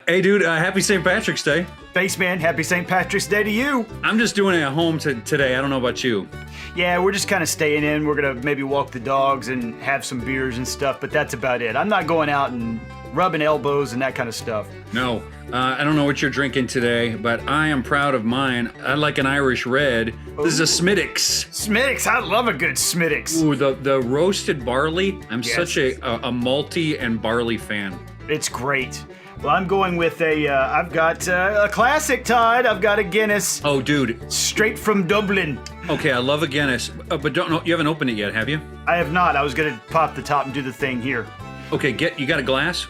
Hey, dude, happy St. Patrick's Day. Thanks, man. Happy St. Patrick's Day to you. I'm just doing it at home today. I don't know about you. Yeah, we're just kind of staying in. We're going to maybe walk the dogs and have some beers and stuff, but that's about it. I'm not going out and rubbing elbows and that kind of stuff. No, I don't know what you're drinking today, but I am proud of mine. I like an Irish red. This is a Smittix. Smittix, I love a good Smittix. Ooh, the roasted barley. I'm Yes. such a malty and barley fan. It's great. Well, I'm going with I've got a classic, Todd. I've got a Guinness. Oh, dude. Straight from Dublin. Okay, I love a Guinness, but you haven't opened it yet, have you? I have not. I was going to pop the top and do the thing here. Okay, you got a glass?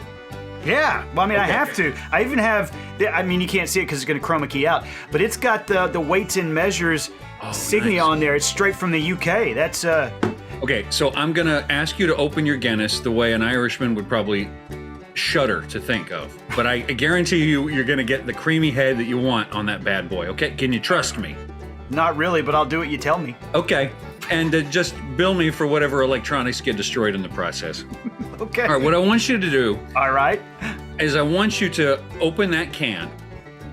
Yeah, well, I mean, I Okay. have to. I even have, you can't see it because it's going to chroma key out, but it's got the weights and measures insignia nice. on there. It's straight from the UK. That's, Okay, so I'm gonna ask you to open your Guinness the way an Irishman would probably shudder to think of. But I guarantee you're gonna get the creamy head that you want on that bad boy, okay? Can you trust me? not really, but I'll do what you tell me. Okay, and just bill me for whatever electronics get destroyed in the process. Okay. All right, what I want you to do All right. is I want you to open that can.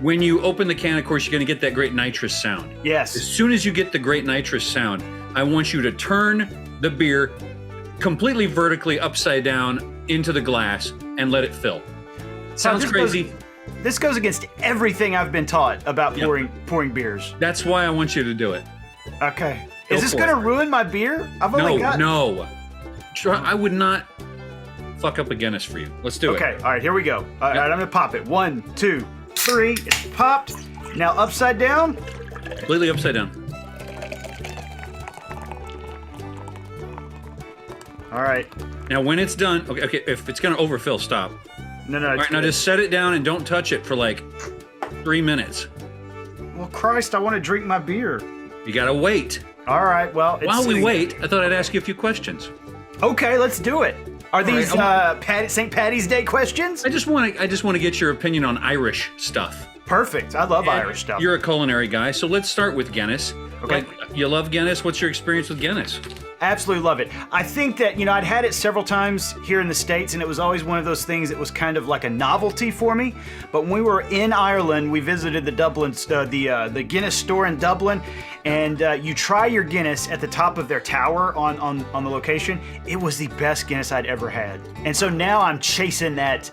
When you open the can, of course, you're gonna get that great nitrous sound. As Yes. soon as you get the great nitrous sound, I want you to turn the beer completely vertically upside down into the glass and let it fill. Sounds this crazy. This goes against everything I've been taught about Yeah. pouring beers. That's why I want you to do it. Okay. Go Is this for going to it. ruin my beer? I've only got... No. I would not fuck up a Guinness for you. Let's do it. Okay. All right. Here we go. All right. I'm going to pop it. 1, 2, 3. It's popped. Now upside down. Completely upside down. All right. Now, when it's done, okay, if it's gonna overfill, stop. No. All right, now just set it down and don't touch it for like 3 minutes. Well, Christ, I want to drink my beer. You gotta wait. All right. Well, it's While we sitting- wait, I thought I'd ask you a few questions. Okay, let's do it. Are these right, St. Patty's Day questions? I just want to get your opinion on Irish stuff. Perfect. I love Irish stuff. You're a culinary guy, so let's start with Guinness. Okay. Like, you love Guinness. What's your experience with Guinness? Absolutely love it. I think that, I'd had it several times here in the States, and it was always one of those things that was kind of like a novelty for me. But when we were in Ireland, we visited the the Guinness store in Dublin, and you try your Guinness at the top of their tower on the location. It was the best Guinness I'd ever had. And so now I'm chasing that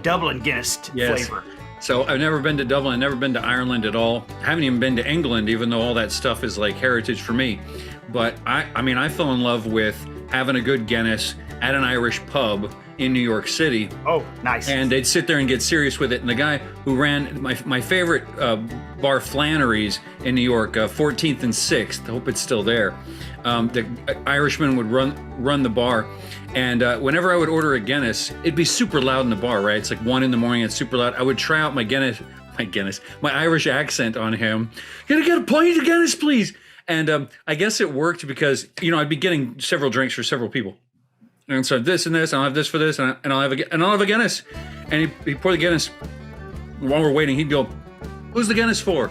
Dublin Guinness flavor. So I've never been to Dublin, I've never been to Ireland at all. I haven't even been to England, even though all that stuff is like heritage for me. But I fell in love with having a good Guinness at an Irish pub in New York City. Oh, nice. And they'd sit there and get serious with it. And the guy who ran my favorite bar, Flannery's in New York, 14th and 6th, I hope it's still there. The Irishman would run the bar. And whenever I would order a Guinness, it'd be super loud in the bar, right? It's like 1 a.m, it's super loud. I would try out my Irish accent on him. Can I get a pint of Guinness, please? And I guess it worked because, I'd be getting several drinks for several people. And so this and this, and I'll have this for this, and I'll have a Guinness. And he'd pour the Guinness. While we're waiting, he'd go, "Who's the Guinness for?"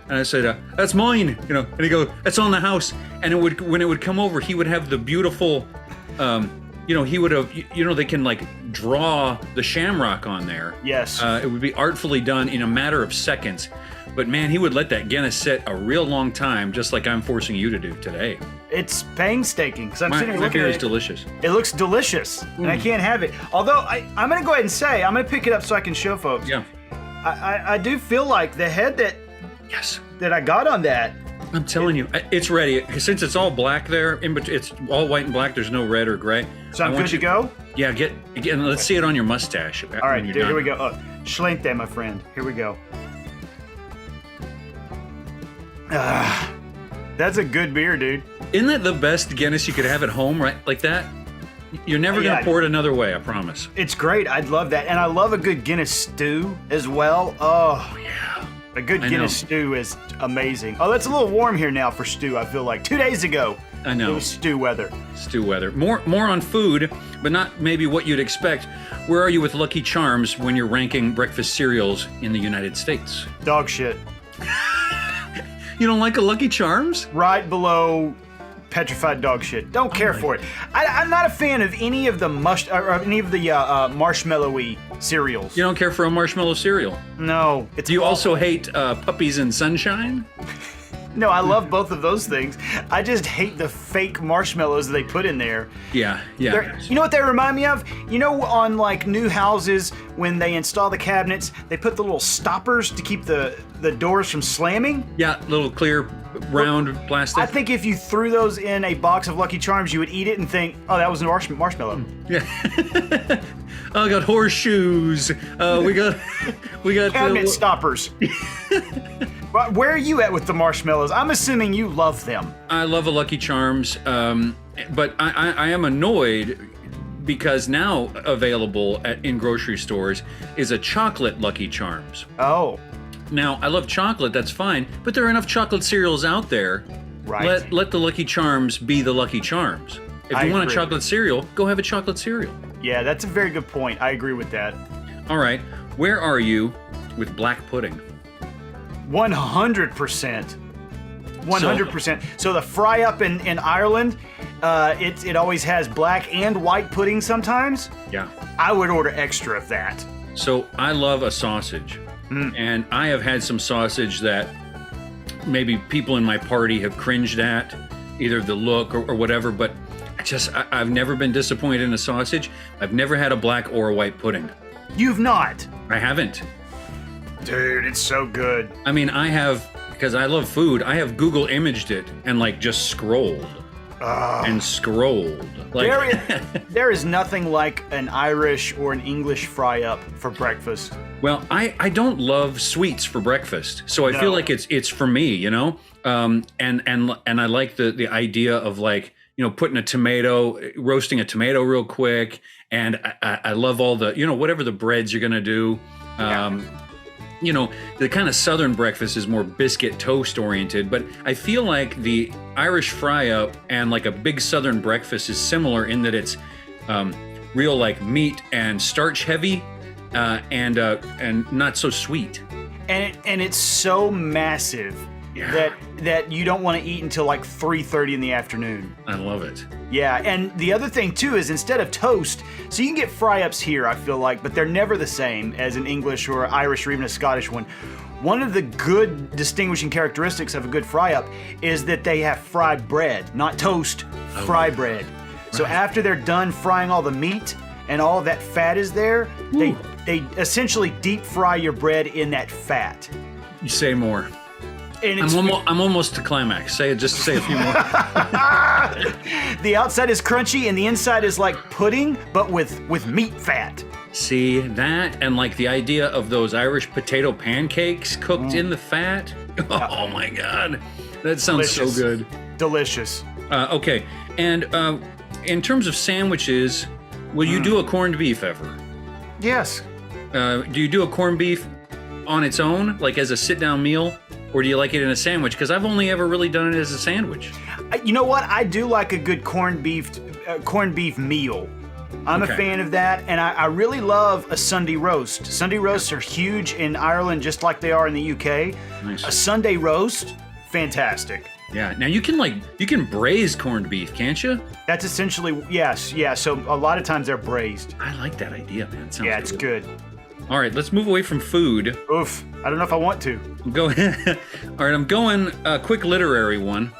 And I said, "That's mine." And he'd go, "That's on the house." And when it would come over, he would have the beautiful, he would have, they can like draw the shamrock on there. Yes. It would be artfully done in a matter of seconds. But man, he would let that Guinness sit a real long time, just like I'm forcing you to do today. It's painstaking because I'm My sitting here looking beer at is it. delicious. It looks delicious, and I can't have it. Although I'm going to go ahead and say, I'm going to pick it up so I can show folks. Yeah. I do feel like the head Yes. that I got on that. I'm telling you, it's ready. Since it's all black there, it's all white and black. There's no red or gray. So I'm good to go? Yeah, get let's see it on your mustache. All right, dude, here we go. Schlente, my friend. Here we go. That's a good beer, dude. Isn't that the best Guinness you could have at home, right? Like that? You're never going to pour it another way, I promise. It's great. I'd love that. And I love a good Guinness stew as well. Oh, Yeah. a good Guinness stew is amazing. Oh, that's a little warm here now for stew, I feel like. 2 days ago, I know. it was stew weather. Stew weather. More on food, but not maybe what you'd expect. Where are you with Lucky Charms when you're ranking breakfast cereals in the United States? Dog shit. You don't like a Lucky Charms? Right below petrified dog shit. Don't care for it. I'm not a fan of any of the marshmallowy cereals. You don't care for a marshmallow cereal? No. Do you also hate puppies and sunshine? No, I love both of those things. I just hate the fake marshmallows they put in there. Yeah. You know what they remind me of? You know, on like new houses, when they install the cabinets, they put the little stoppers to keep the doors from slamming? Yeah, little clear, round plastic. I think if you threw those in a box of Lucky Charms, you would eat it and think, oh, that was a marshmallow. Yeah. I got horseshoes. We got cabinet stoppers. Where are you at with the marshmallows? I'm assuming you love them. I love a Lucky Charms, but I am annoyed because now available in grocery stores is a chocolate Lucky Charms. Oh. Now, I love chocolate, that's fine, but there are enough chocolate cereals out there. Right. Let the Lucky Charms be the Lucky Charms. If you want a chocolate cereal, go have a chocolate cereal. Yeah, that's a very good point. I agree with that. All right, where are you with black pudding? 100%. 100%. So the fry up in Ireland, it always has black and white pudding sometimes. Yeah. I would order extra of that. So I love a sausage. And I have had some sausage that maybe people in my party have cringed at, either the look or whatever, but I've never been disappointed in a sausage. I've never had a black or a white pudding. You've not? I haven't. Dude, it's so good. I mean, I have, because I love food, I have Google imaged it and like just scrolled. And scrolled. Like, there is nothing like an Irish or an English fry up for breakfast. Well, I don't love sweets for breakfast, so I feel like it's for me, you know. And I like the idea of, like, you know, roasting a tomato real quick, and I love all the, you know, whatever the breads you're gonna do. You know, the kind of Southern breakfast is more biscuit toast oriented, but I feel like the Irish fry up and like a big Southern breakfast is similar in that it's real like meat and starch heavy and not so sweet. And it's so massive that you don't want to eat until like 3:30 in the afternoon. I love it. Yeah, and the other thing too is instead of toast, so you can get fry-ups here, I feel like, but they're never the same as an English or Irish or even a Scottish one. One of the good distinguishing characteristics of a good fry-up is that they have fried bread, not toast, fry bread. Right. So after they're done frying all the meat and all of that fat is there, they essentially deep fry your bread in that fat. You say more. I'm almost to climax. Say a few more. The outside is crunchy and the inside is like pudding, but with meat fat. See that, and like the idea of those Irish potato pancakes cooked in the fat. Oh my God, that sounds Delicious. so good. Delicious. Okay, and in terms of sandwiches, will you do a corned beef ever? Yes. Do you do a corned beef on its own, like as a sit-down meal? Or do you like it in a sandwich? Because I've only ever really done it as a sandwich. You know what? I do like a good corned beef meal. I'm a fan of that, and I really love a Sunday roast. Sunday roasts are huge in Ireland, just like they are in the UK. Nice. A Sunday roast, fantastic. Yeah. Now you can braise corned beef, can't you? That's essentially yes. So a lot of times they're braised. I like that idea, man. It sounds it's good. All right, let's move away from food. Oof. I don't know if I want to. Go ahead. All right, I'm going a quick literary one.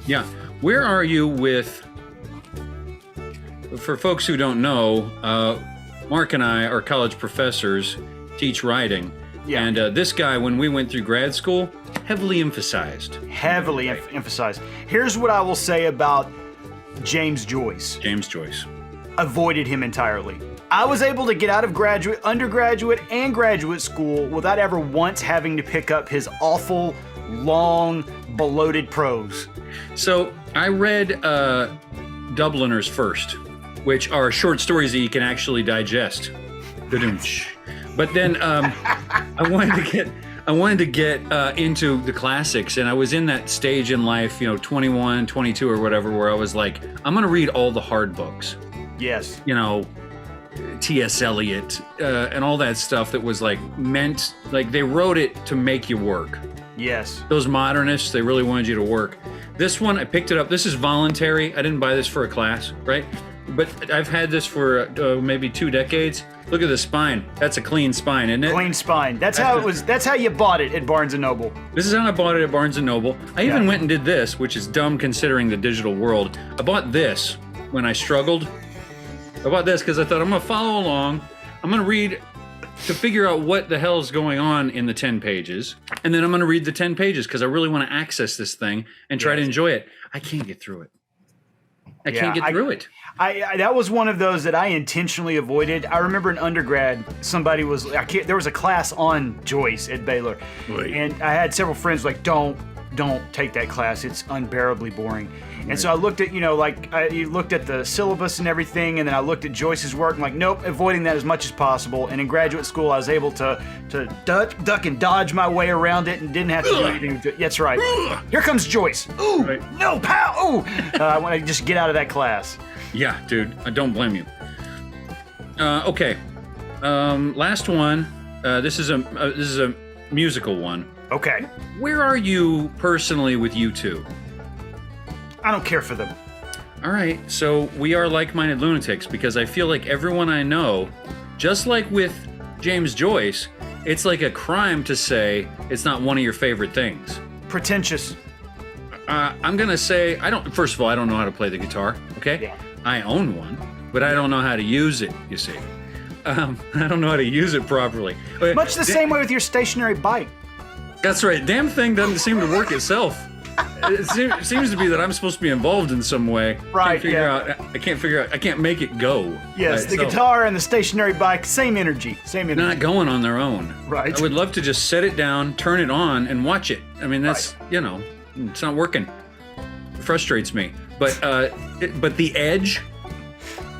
Yeah. Where are you with, for folks who don't know, Mark and I are college professors, teach writing. Yeah. And this guy, when we went through grad school, heavily emphasized. Emphasized. Here's what I will say about James Joyce. James Joyce. Avoided him entirely. I was able to get out of undergraduate, and graduate school without ever once having to pick up his awful, long, bloated prose. So I read Dubliners first, which are short stories that you can actually digest. But then I wanted to get into the classics, and I was in that stage in life, 21, 22 or whatever, where I was like, I'm gonna read all the hard books. Yes. T.S. Eliot and all that stuff that was like they wrote it to make you work. Yes. Those modernists, they really wanted you to work. This one, I picked it up. This is voluntary. I didn't buy this for a class, right? But I've had this for maybe 2 decades. Look at the spine. That's a clean spine, isn't it? Clean spine. That's how it was. That's how you bought it at Barnes & Noble. This is how I bought it at Barnes & Noble. I even went and did this, which is dumb considering the digital world. I bought this when I struggled. I bought this because I thought I'm going to follow along. I'm going to read to figure out what the hell is going on in the 10 pages. And then I'm going to read the 10 pages because I really want to access this thing and try to enjoy it. I can't get through it. I can't get through it. I that was one of those that I intentionally avoided. I remember in undergrad, somebody was there was a class on Joyce at Baylor, and I had several friends like, don't take that class. It's unbearably boring. And so I looked at, you looked at the syllabus and everything, and then I looked at Joyce's work. I'm like, nope, avoiding that as much as possible. And in graduate school, I was able to duck and dodge my way around it and didn't have to do anything. That's right. Here comes Joyce. Ooh, no, pow. Ooh. I want to just get out of that class. Yeah, dude, I don't blame you. Okay, last one. This is a musical one. Okay. Where are you personally with U2? I don't care for them. All right, so we are like-minded lunatics because I feel like everyone I know, just like with James Joyce, it's like a crime to say it's not one of your favorite things. Pretentious. I'm gonna say First of all, I don't know how to play the guitar. Okay. Yeah. I own one, but I don't know how to use it, you see. I don't know how to use it properly. Much the same way with your stationary bike. That's right. Damn thing doesn't seem to work itself. It seems to be that I'm supposed to be involved in some way. Right, I can't figure out. I can't make it go. Yes, the guitar and the stationary bike, same energy. Not going on their own. Right. I would love to just set it down, turn it on, and watch it. I mean, that's, it's not working. It frustrates me. But the Edge,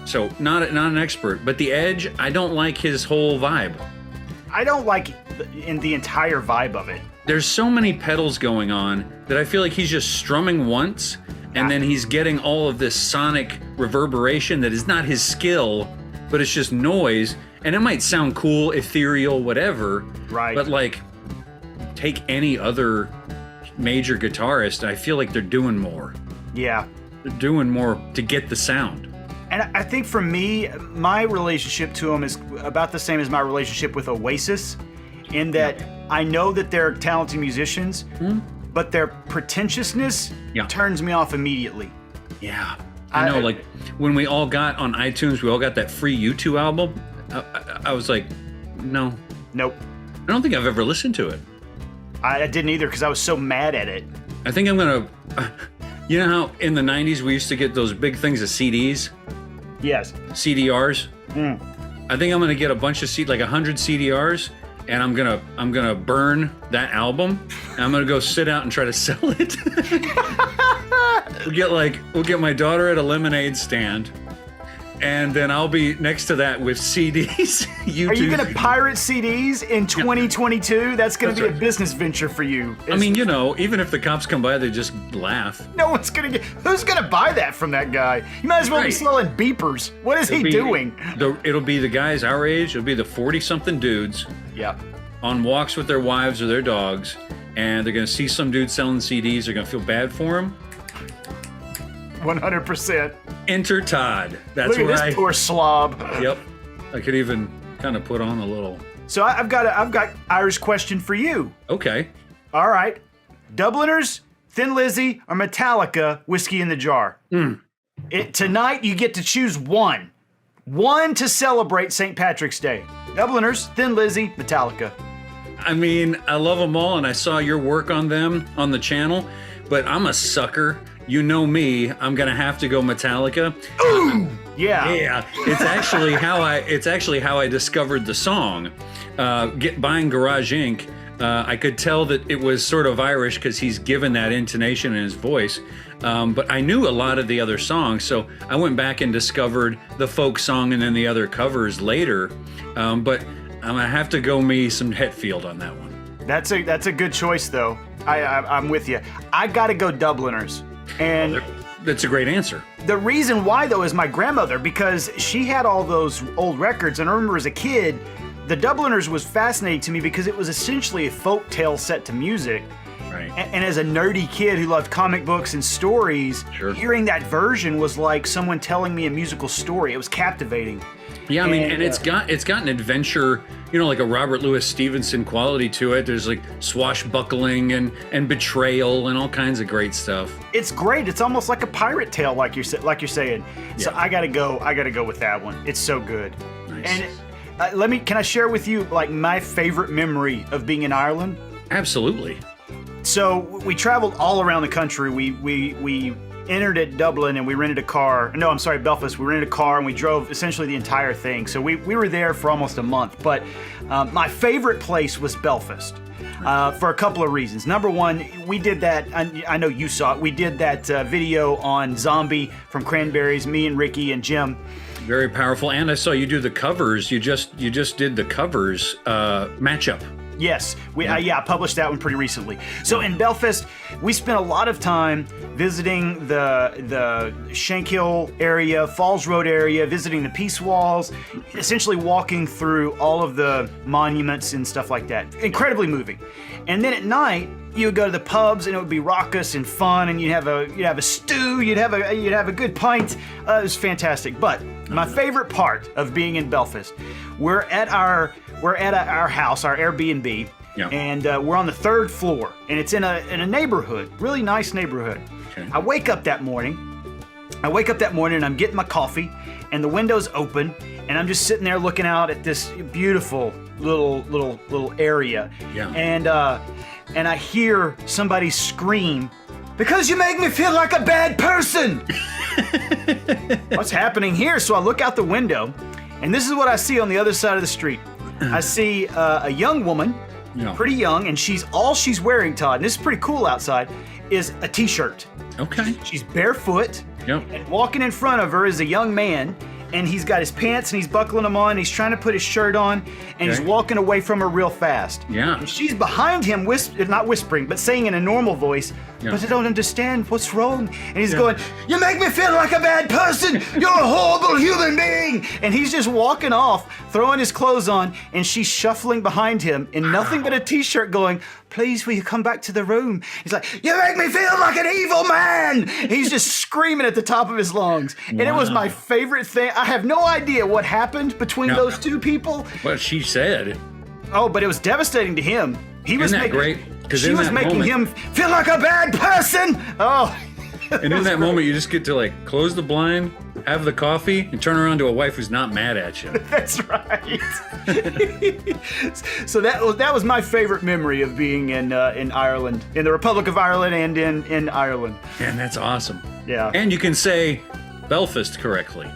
so not an expert, but the Edge, I don't like his whole vibe. I don't like the entire vibe of it. There's so many pedals going on that I feel like he's just strumming once, and then he's getting all of this sonic reverberation that is not his skill, but it's just noise, and it might sound cool, ethereal, whatever. Right. But like, take any other major guitarist, I feel like they're doing more. Yeah. They're doing more to get the sound. And I think for me, my relationship to them is about the same as my relationship with Oasis, in that I know that they're talented musicians, but their pretentiousness turns me off immediately. Yeah. I know, like, when we all got on iTunes, we all got that free U2 album, I was like, no. Nope. I don't think I've ever listened to it. I didn't either because I was so mad at it. I think I'm going to... You know how in the 90s we used to get those big things of CDs? Yes. CDRs? I think I'm going to get a bunch of like 100 CDRs, and I'm gonna burn that album, and I'm gonna go sit out and try to sell it. We'll get my daughter at a lemonade stand, and then I'll be next to that with CDs. Are you gonna pirate CDs in 2022? That's gonna be a business venture for you. I mean, even if the cops come by, they just laugh. No one's gonna who's gonna buy that from that guy? You might as well be selling beepers. What is he doing? It'll be the guys our age. It'll be the 40-something dudes. Yeah. On walks with their wives or their dogs, and they're gonna see some dude selling CDs. They're gonna feel bad for him. 100%. Enter Todd. That's Look at this poor slob. Yep. I could even kind of put on a little. So I've got Irish question for you. Okay. All right. Dubliners, Thin Lizzy, or Metallica, Whiskey in the Jar? Tonight you get to choose one. One to celebrate St. Patrick's Day. Dubliners, Thin Lizzy, Metallica. I mean, I love them all, and I saw your work on them on the channel, but I'm a sucker. You know me. I'm gonna have to go Metallica. Ooh, yeah. Yeah. It's actually how I discovered the song. Buying Garage Inc. I could tell that it was sort of Irish because he's given that intonation in his voice. But I knew a lot of the other songs, so I went back and discovered the folk song and then the other covers later. But I'm gonna have to go me some Hetfield on that one. That's a good choice, though. I'm with you. I gotta go Dubliners, and that's a great answer. The reason why, though, is my grandmother, because she had all those old records, and I remember as a kid, the Dubliners was fascinating to me because it was essentially a folk tale set to music. Right. And as a nerdy kid who loved comic books and stories, Sure. hearing that version was like someone telling me a musical story. It was captivating. Yeah, I mean, and it's got an adventure, like a Robert Louis Stevenson quality to it. There's like swashbuckling and betrayal and all kinds of great stuff. It's great. It's almost like a pirate tale, like you're saying. So I gotta go with that one. It's so good. Nice. And can I share with you like my favorite memory of being in Ireland? Absolutely. So we traveled all around the country. We entered at Dublin and we rented a car. No, I'm sorry, Belfast. We rented a car and we drove essentially the entire thing. So we were there for almost a month. But my favorite place was Belfast for a couple of reasons. Number one, we did that. I know you saw it. We did that video on Zombie from Cranberries. Me and Ricky and Jim. Very powerful. And I saw you do the covers. You just did the covers matchup. Yes, I published that one pretty recently. So in Belfast, we spent a lot of time visiting the Shankill area, Falls Road area, visiting the Peace Walls, essentially walking through all of the monuments and stuff like that. Incredibly moving. And then at night, you would go to the pubs and it would be raucous and fun, and you'd have a stew, you'd have a good pint. It was fantastic. But my favorite part of being in Belfast, we're at our house, our Airbnb, and we're on the 3rd floor, and it's in a neighborhood, really nice neighborhood. Okay. I wake up that morning and I'm getting my coffee, and the window's open, and I'm just sitting there looking out at this beautiful little area. Yeah. And I hear somebody scream, "Because you make me feel like a bad person!" What's happening here? So I look out the window, and this is what I see on the other side of the street. I see a young woman, pretty young, and all she's wearing, Todd, and this is pretty cool outside, is a t-shirt. Okay. She's barefoot, Yep. and walking in front of her is a young man, and he's got his pants and he's buckling them on, and he's trying to put his shirt on, and he's walking away from her real fast. Yeah. And she's behind him, not whispering, but saying in a normal voice, "But I don't understand, what's wrong?" And he's going, "You make me feel like a bad person! You're a horrible human being!" And he's just walking off, throwing his clothes on, and she's shuffling behind him in nothing but a t-shirt going, "Please, will you come back to the room?" He's like, "You make me feel like an evil man!" He's just screaming at the top of his lungs. And it was my favorite thing. I have no idea what happened between those two people. What she said. Oh, but it was devastating to him. Isn't that great? She was making him feel like a bad person. Oh. And in that moment, you just get to like close the blind, have the coffee, and turn around to a wife who's not mad at you. That's right. So that was my favorite memory of being in Ireland, in the Republic of Ireland, and in Ireland. And that's awesome. Yeah. And you can say Belfast correctly.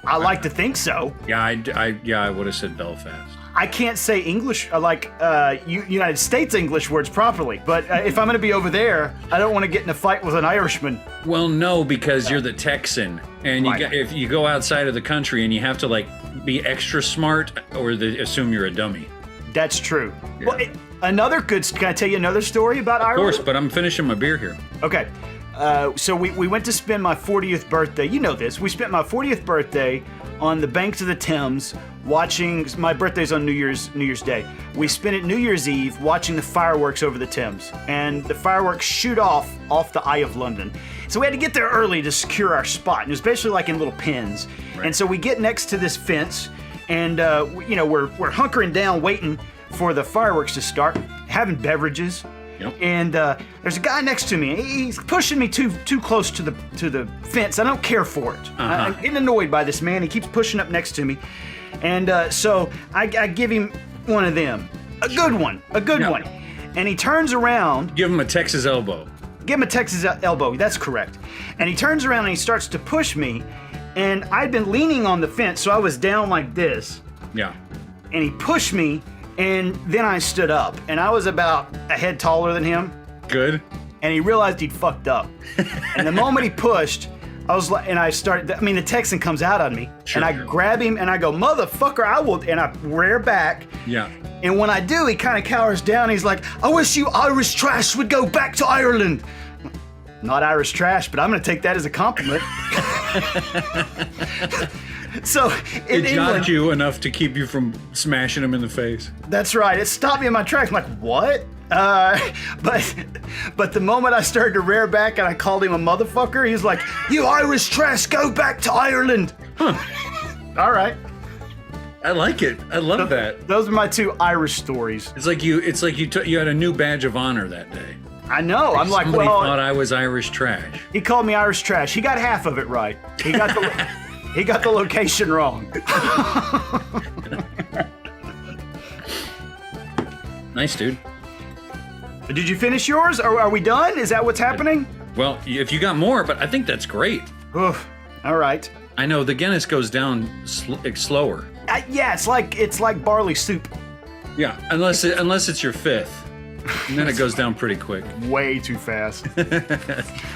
I like to think so. Yeah, I would have said Belfast. I can't say English, United States English words properly, but if I'm going to be over there, I don't want to get in a fight with an Irishman. Well, no, because you're the Texan, and if you go outside of the country and you have to like be extra smart, or they assume you're a dummy. That's true. Yeah. Well, can I tell you another story about Ireland? Of course, but I'm finishing my beer here. Okay. So we went to spend my 40th birthday. You know this. We spent my 40th birthday on the banks of the Thames watching. My birthday's on New Year's Day. We spent it New Year's Eve watching the fireworks over the Thames, and the fireworks shoot off the Eye of London. So we had to get there early to secure our spot, and especially like in little pins. Right. And so we get next to this fence, and we're hunkering down, waiting for the fireworks to start, having beverages. Yep. And there's a guy next to me. He's pushing me too close to the fence. I don't care for it. I'm getting annoyed by this man. He keeps pushing up next to me, and so I give him one of them, a good one. And he turns around. Give him a Texas elbow. Give him a Texas elbow. That's correct. And he turns around and he starts to push me, and I'd been leaning on the fence, so I was down like this. Yeah. And he pushed me. And then I stood up, and I was about a head taller than him. Good. And he realized he'd fucked up. And the moment he pushed, I was like, and I started, the Texan comes out on me, sure, and I grab him, and I go, "Motherfucker, I will," and I rear back. Yeah. And when I do, he kind of cowers down. He's like, "I wish you Irish trash would go back to Ireland." Not Irish trash, but I'm going to take that as a compliment. So in It England, jogged you enough to keep you from smashing him in the face. that's right. It stopped me in my tracks. I'm like, what? But the moment I started to rear back and I called him a motherfucker, he was like, "You Irish trash, go back to Ireland." Huh. All right. I like it. I love that. Those are my 2 Irish stories. It's like you you had a new badge of honor that day. I know. I'm like, Somebody well, thought I was Irish trash. he called me Irish trash. He got half of it right. He got the he got the location wrong. Nice, dude. Did you finish yours? Are we done? Is that what's happening? Well, if you got more, but I think that's great. Oof. All right. I know the Guinness goes down slower. Yeah, it's like barley soup. Yeah, unless it's your 5th, and then it goes down pretty quick. Way too fast.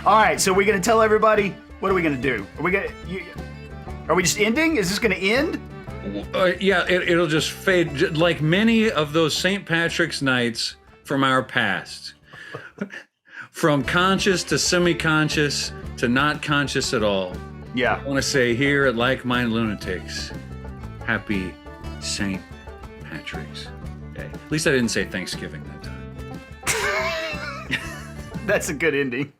All right, so we're gonna tell everybody. What are we gonna do? Are we just ending? Is this gonna end? Yeah, it'll just fade like many of those St. Patrick's nights from our past. From conscious to semi-conscious to not conscious at all. Yeah. I want to say here at Like Minded Lunatics, happy St. Patrick's Day. At least I didn't say Thanksgiving that time. That's a good ending.